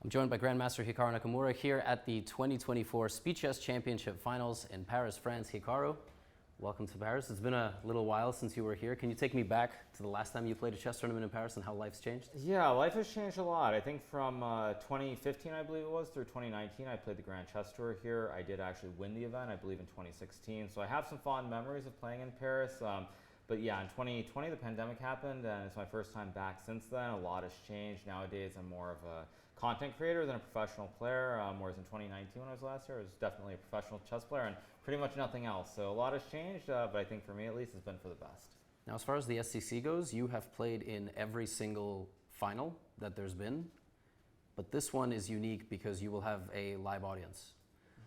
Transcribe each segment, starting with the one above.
I'm joined by Grandmaster Hikaru Nakamura here at the 2024 Speed Chess Championship Finals in Paris, France. Hikaru, welcome to Paris. It's been a little while since you were here. Can you take me back to the last time you played a chess tournament in Paris and how life's changed? Yeah, life has changed a lot. I think from 2015, I believe it was, through 2019, I played the Grand Chess Tour here. I did actually win the event, I believe, in 2016. So I have some fond memories of playing in Paris. But yeah, in 2020, the pandemic happened, and it's my first time back since then. A lot has changed. Nowadays, I'm more of a content creator than a professional player, whereas in 2019, when I was last year, I was definitely a professional chess player and pretty much nothing else. So a lot has changed, but I think for me, at least, it's been for the best. Now, as far as the SCC goes, you have played in every single final that there's been, but this one is unique because you will have a live audience.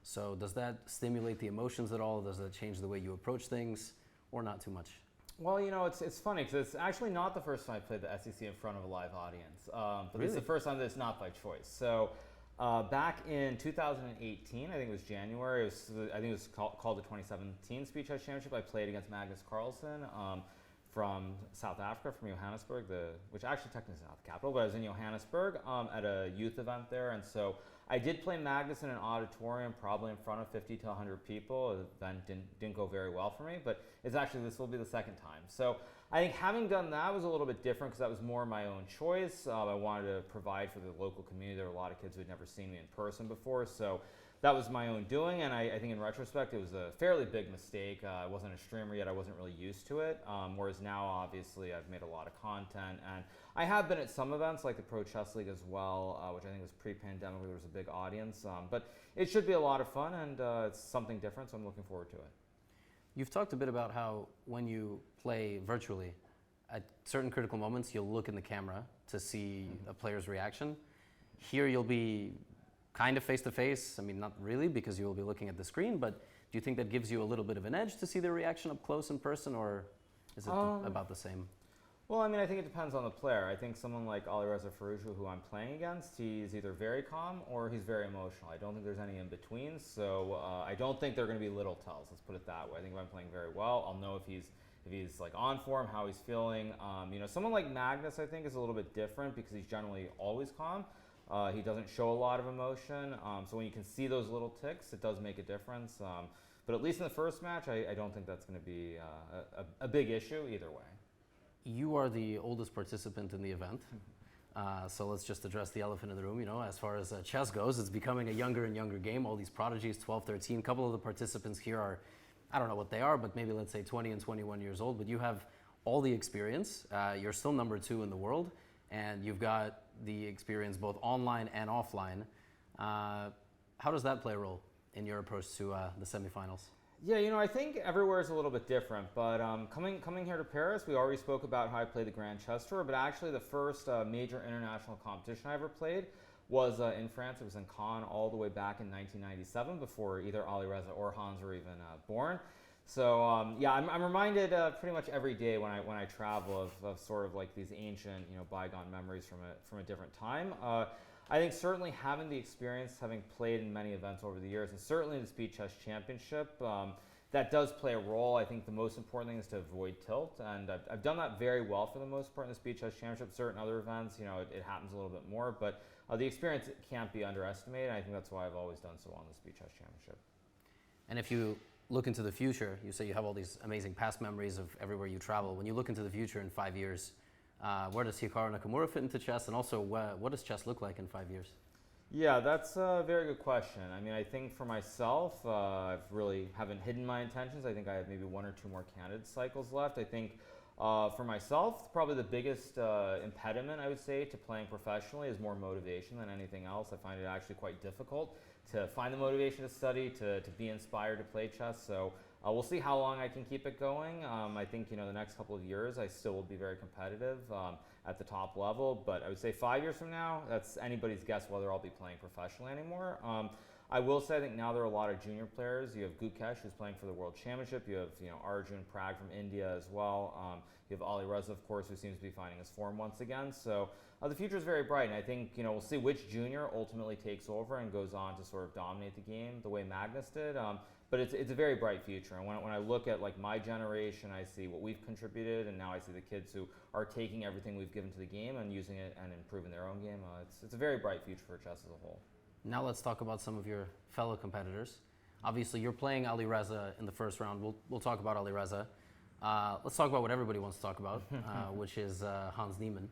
So does that stimulate the emotions at all? Does that change the way you approach things, or not too much? Well, you know, it's funny because it's actually not the first time I played the SEC in front of a live audience, but Really? It's the first time that it's not by choice. So back in 2018, I think it was January, I think it was called the 2017 Speed Chess Championship. I played against Magnus Carlsen from South Africa, from Johannesburg, which actually technically is not the capital, but I was in Johannesburg at a youth event there. And so I did play Magnus in an auditorium, probably in front of 50 to 100 people. The event didn't go very well for me, but this will be the second time. So I think having done that was a little bit different because that was more my own choice. I wanted to provide for the local community. There were a lot of kids who had never seen me in person before. So that was my own doing, and I think in retrospect, it was a fairly big mistake. I wasn't a streamer yet. I wasn't really used to it, whereas now, obviously, I've made a lot of content, and I have been at some events, like the Pro Chess League as well, which I think was pre-pandemic, where there was a big audience. But it should be a lot of fun, and it's something different, so I'm looking forward to it. You've talked a bit about how when you play virtually, at certain critical moments, you'll look in the camera to see a player's reaction. Here, you'll be kind of face-to-face. I mean, not really, because you will be looking at the screen, but do you think that gives you a little bit of an edge to see the reaction up close in person, or is it about the same? Well, I mean, I think it depends on the player. I think someone like Alireza, who I'm playing against, he's either very calm or he's very emotional. I don't think there's any in between, so I don't think they're going to be little tells, let's put it that way. I think if I'm playing very well, I'll know if he's like on form, how he's feeling. You know, someone like Magnus, I think, is a little bit different because he's generally always calm. He doesn't show a lot of emotion, so when you can see those little ticks, it does make a difference. But at least in the first match, I don't think that's going to be a big issue either way. You are the oldest participant in the event, so let's just address the elephant in the room. You know, as far as chess goes, it's becoming a younger and younger game. All these prodigies, 12, 13. A couple of the participants here are, I don't know what they are, but maybe let's say 20 and 21 years old. But you have all the experience. You're still number 2 in the world, and you've got the experience both online and offline. How does that play a role in your approach to the semifinals? Yeah, you know, I think everywhere is a little bit different, but coming here to Paris, we already spoke about how I played the Grand Chess Tour, but actually the first major international competition I ever played was in France. It was in Cannes all the way back in 1997, before either Alireza or Hans were even born. So yeah, I'm reminded pretty much every day when I travel of sort of like these ancient, you know, bygone memories from a different time. I think certainly having the experience, having played in many events over the years, and certainly the Speed Chess Championship, that does play a role. I think the most important thing is to avoid tilt, and I've done that very well for the most part in the Speed Chess Championship. Certain other events, you know, it happens a little bit more, but the experience can't be underestimated. I think that's why I've always done so well in the Speed Chess Championship. And if you look into the future, you say you have all these amazing past memories of everywhere you travel. When you look into the future in 5 years, where does Hikaru Nakamura fit into chess, and also what does chess look like in 5 years? Yeah, that's a very good question. I mean, I think for myself, I've really haven't hidden my intentions. I think I have maybe 1 or 2 more candidate cycles left. I think for myself, probably the biggest impediment, I would say, to playing professionally is more motivation than anything else. I find it actually quite difficult to find the motivation to study, to be inspired to play chess. So we'll see how long I can keep it going. I think, you know, the next couple of years, I still will be very competitive at the top level. But I would say 5 years from now, that's anybody's guess whether I'll be playing professionally anymore. I will say I think now there are a lot of junior players. You have Gukesh, who's playing for the World Championship. You have Arjun Prag from India as well. You have Alireza, of course, who seems to be finding his form once again. So the future is very bright, and I think we'll see which junior ultimately takes over and goes on to sort of dominate the game the way Magnus did. But it's a very bright future, and when I look at like my generation, I see what we've contributed, and now I see the kids who are taking everything we've given to the game and using it and improving their own game. It's a very bright future for chess as a whole. Now let's talk about some of your fellow competitors. Obviously, you're playing Alireza in the first round. We'll talk about Alireza. Let's talk about what everybody wants to talk about, which is Hans Niemann.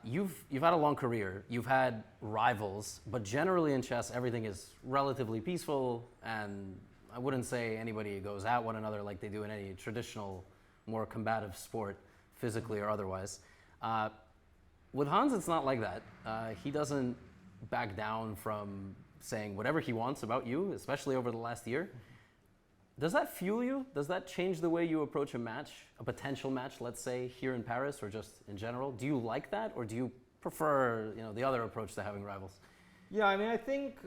You've had a long career. You've had rivals, but generally in chess, everything is relatively peaceful, and I wouldn't say anybody goes at one another like they do in any traditional, more combative sport, physically or otherwise. With Hans, it's not like that. He doesn't back down from saying whatever he wants about you, especially over the last year. Does that fuel you? Does that change the way you approach a match, a potential match, let's say, here in Paris or just in general? Do you like that, or do you prefer the other approach to having rivals? Yeah, I mean, I think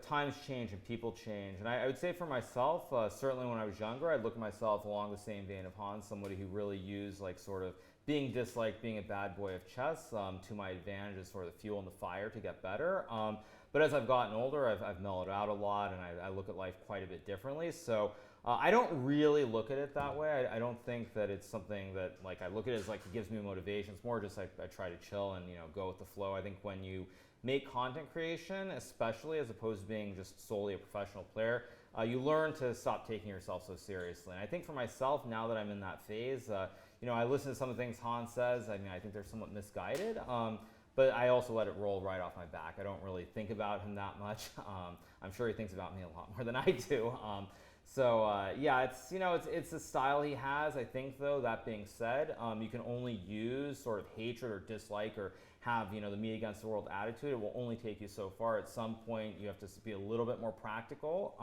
times change and people change. And I would say for myself, certainly when I was younger, I'd look at myself along the same vein of Hans, somebody who really used like sort of being disliked, being a bad boy of chess to my advantage as sort of the fuel and the fire to get better. But as I've gotten older, I've mellowed out a lot, and I look at life quite a bit differently. So I don't really look at it that way. I don't think that it's something that like I look at it as like it gives me motivation. It's more just I try to chill and go with the flow. I think when you make content creation, especially as opposed to being just solely a professional player, you learn to stop taking yourself so seriously. And I think for myself, now that I'm in that phase, I listen to some of the things Hans says. I mean, I think they're somewhat misguided. But I also let it roll right off my back. I don't really think about him that much. I'm sure he thinks about me a lot more than I do. Yeah, it's a style he has. I think, though, that being said, you can only use sort of hatred or dislike or have the me against the world attitude. It will only take you so far. At some point, you have to be a little bit more practical.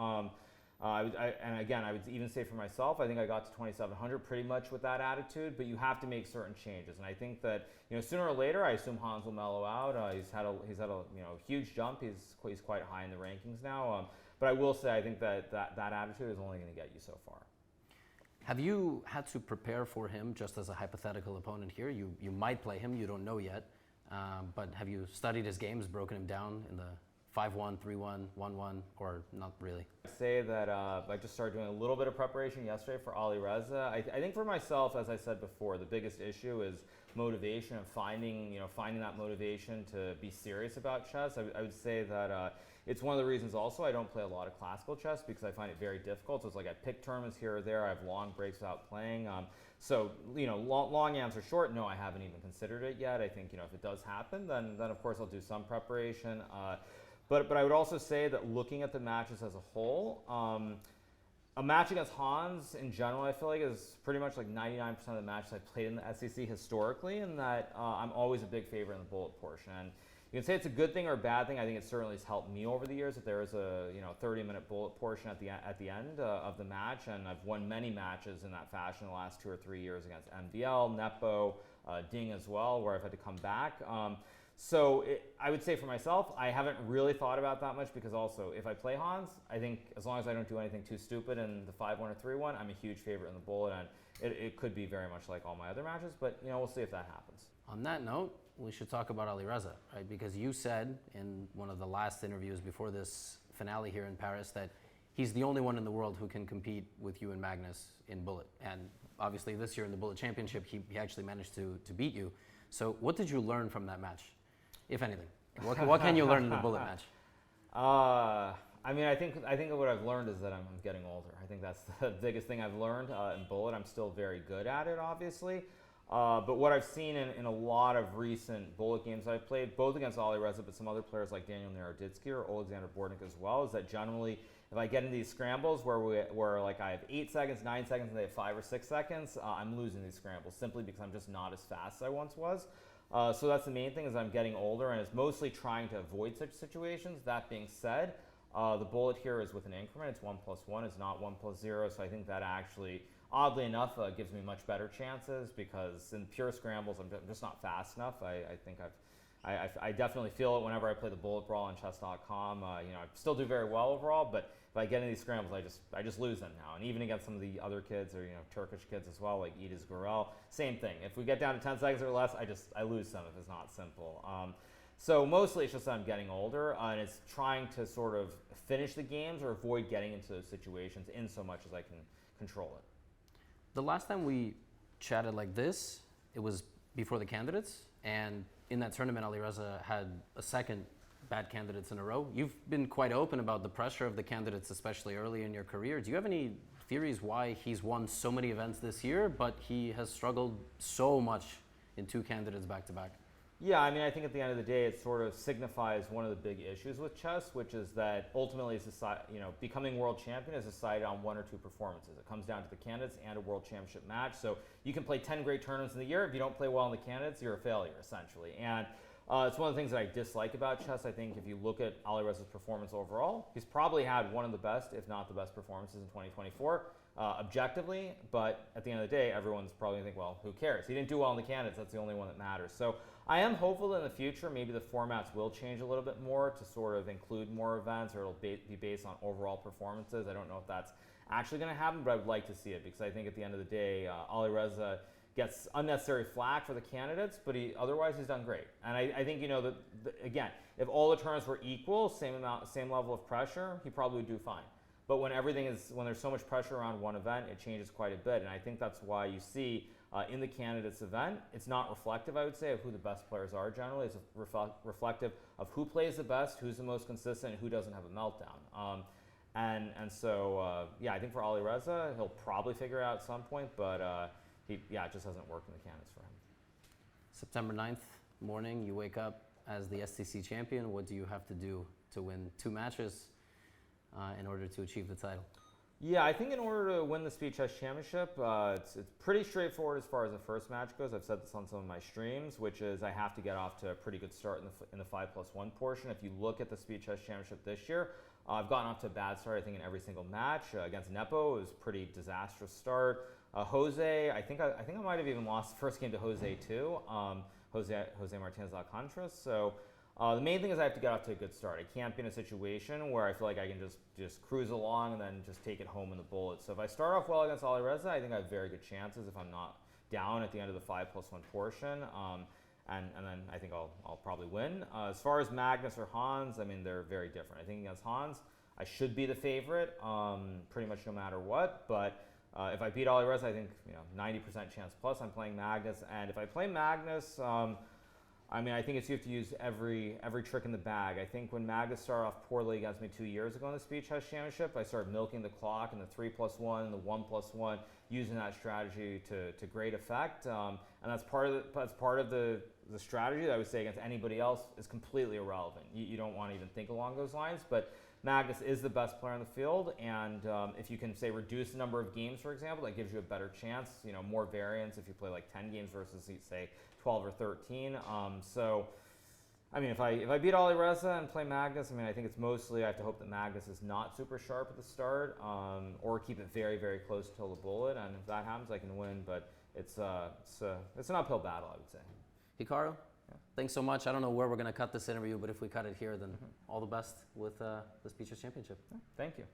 And again, I would even say for myself, I think I got to 2,700 pretty much with that attitude, but you have to make certain changes. And I think that sooner or later, I assume Hans will mellow out. He's had a huge jump. He's quite high in the rankings now. But I will say, I think that attitude is only going to get you so far. Have you had to prepare for him just as a hypothetical opponent here? You might play him, you don't know yet. But have you studied his games, broken him down in the 5-1, 3-1, 1-1, or not really? I'd say that I just started doing a little bit of preparation yesterday for Alireza. I think for myself, as I said before, the biggest issue is motivation and finding that motivation to be serious about chess. I would say that it's one of the reasons also I don't play a lot of classical chess because I find it very difficult. So it's like I pick tournaments here or there. I have long breaks without playing. Long answer short, no, I haven't even considered it yet. I think if it does happen, then of course I'll do some preparation. But I would also say that looking at the matches as a whole, a match against Hans in general, I feel like is pretty much like 99% of the matches I've played in the SEC historically, and that I'm always a big favorite in the bullet portion. And you can say it's a good thing or a bad thing. I think it certainly has helped me over the years that there is a 30-minute bullet portion at the end of the match, and I've won many matches in that fashion the last 2 or 3 years against MVL, Nepo, Ding as well, where I've had to come back. I would say for myself, I haven't really thought about that much because also if I play Hans, I think as long as I don't do anything too stupid in the 5-1 or 3-1, I'm a huge favorite in the bullet, and it could be very much like all my other matches, but we'll see if that happens. On that note, we should talk about Alireza, right? Because you said in one of the last interviews before this finale here in Paris that he's the only one in the world who can compete with you and Magnus in bullet. And obviously this year in the bullet championship, he actually managed to beat you. So what did you learn from that match, if anything? What can you learn in the bullet match? I mean, I think what I've learned is that I'm getting older. I think that's the biggest thing I've learned in bullet. I'm still very good at it, obviously. But what I've seen in a lot of recent bullet games I've played, both against Alireza, but some other players like Daniel Naroditsky or Alexander Bordnik as well, is that generally if I get into these scrambles where like I have 8 seconds, 9 seconds, and they have 5 or 6 seconds, I'm losing these scrambles simply because I'm just not as fast as I once was. So that's the main thing, is I'm getting older, and it's mostly trying to avoid such situations. That being said, the bullet here is with an increment. It's 1 + 1. It's not 1 + 0. So I think that actually, oddly enough, gives me much better chances because in pure scrambles, I'm just not fast enough. I think I definitely feel it whenever I play the bullet brawl on chess.com. I still do very well overall, but if I get into these scrambles, I just lose them now. And even against some of the other kids, or Turkish kids as well, like Edis Gurel, same thing. If we get down to 10 seconds or less, I lose them if it's not simple. So mostly it's just that I'm getting older, and it's trying to sort of finish the games or avoid getting into those situations in so much as I can control it. The last time we chatted like this, it was before the candidates, and in that tournament, Alireza had a second bad candidates in a row. You've been quite open about the pressure of the candidates, especially early in your career. Do you have any theories why he's won so many events this year, but he has struggled so much in 2 candidates back to back? Yeah, I mean, I think at the end of the day, it sort of signifies one of the big issues with chess, which is that ultimately, becoming world champion is decided on 1 or 2 performances. It comes down to the candidates and a world championship match. So you can play 10 great tournaments in the year. If you don't play well in the candidates, you're a failure, essentially. And it's one of the things that I dislike about chess. I think if you look at Alireza's performance overall, he's probably had one of the best, if not the best, performances in 2024. Objectively, but at the end of the day, everyone's probably going to think, well, who cares? He didn't do well in the candidates. That's the only one that matters. So I am hopeful that in the future, maybe the formats will change a little bit more to sort of include more events, or it'll be based on overall performances. I don't know if that's actually going to happen, but I would like to see it, because I think at the end of the day, Alireza gets unnecessary flack for the candidates, but otherwise he's done great. And I think, again, if all the tournaments were equal, same level of pressure, he probably would do fine. But when there's so much pressure around one event, it changes quite a bit. And I think that's why you see in the candidates event, it's not reflective, I would say, of who the best players are generally. It's reflective of who plays the best, who's the most consistent, and who doesn't have a meltdown. So I think for Alireza, he'll probably figure it out at some point, but it just hasn't worked in the candidates for him. September 9th morning, you wake up as the STC champion. What do you have to do to win 2 matches in order to achieve the title? Yeah, I think in order to win the Speed Chess Championship, it's pretty straightforward as far as the first match goes. I've said this on some of my streams, which is I have to get off to a pretty good start in the 5+1 portion. If you look at the Speed Chess Championship this year, I've gotten off to a bad start, I think, in every single match. Against Nepo, it was a pretty disastrous start. Jose, I think I might have even lost the first game to Jose too. Jose Martinez da Contras. So the main thing is I have to get off to a good start. I can't be in a situation where I feel like I can just cruise along and then just take it home in the bullet. So if I start off well against Alireza, I think I have very good chances if I'm not down at the end of the 5+1 portion. And then I think I'll probably win. As far as Magnus or Hans, I mean, they're very different. I think against Hans, I should be the favorite pretty much no matter what. But if I beat Alireza, I think 90% chance plus I'm playing Magnus. And if I play Magnus, I mean, I think you have to use every trick in the bag. I think when Magnus started off poorly against me 2 years ago in the Speed Chess Championship, I started milking the clock in the 3+1 and the 1+1, using that strategy to great effect. And that's part of the strategy that I would say against anybody else is completely irrelevant. You don't want to even think along those lines. But Magnus is the best player in the field, and if you can say reduce the number of games, for example, that gives you a better chance. More variance if you play like 10 games versus say 12 or 13. So, I mean, if I beat Alireza and play Magnus, I mean, I think it's mostly I have to hope that Magnus is not super sharp at the start, or keep it very, very close till the bullet. And if that happens, I can win. But it's an uphill battle, I would say. Hikaru, thanks so much. I don't know where we're going to cut this interview, but if we cut it here, then all the best with the Speed Chess Championship. Thank you.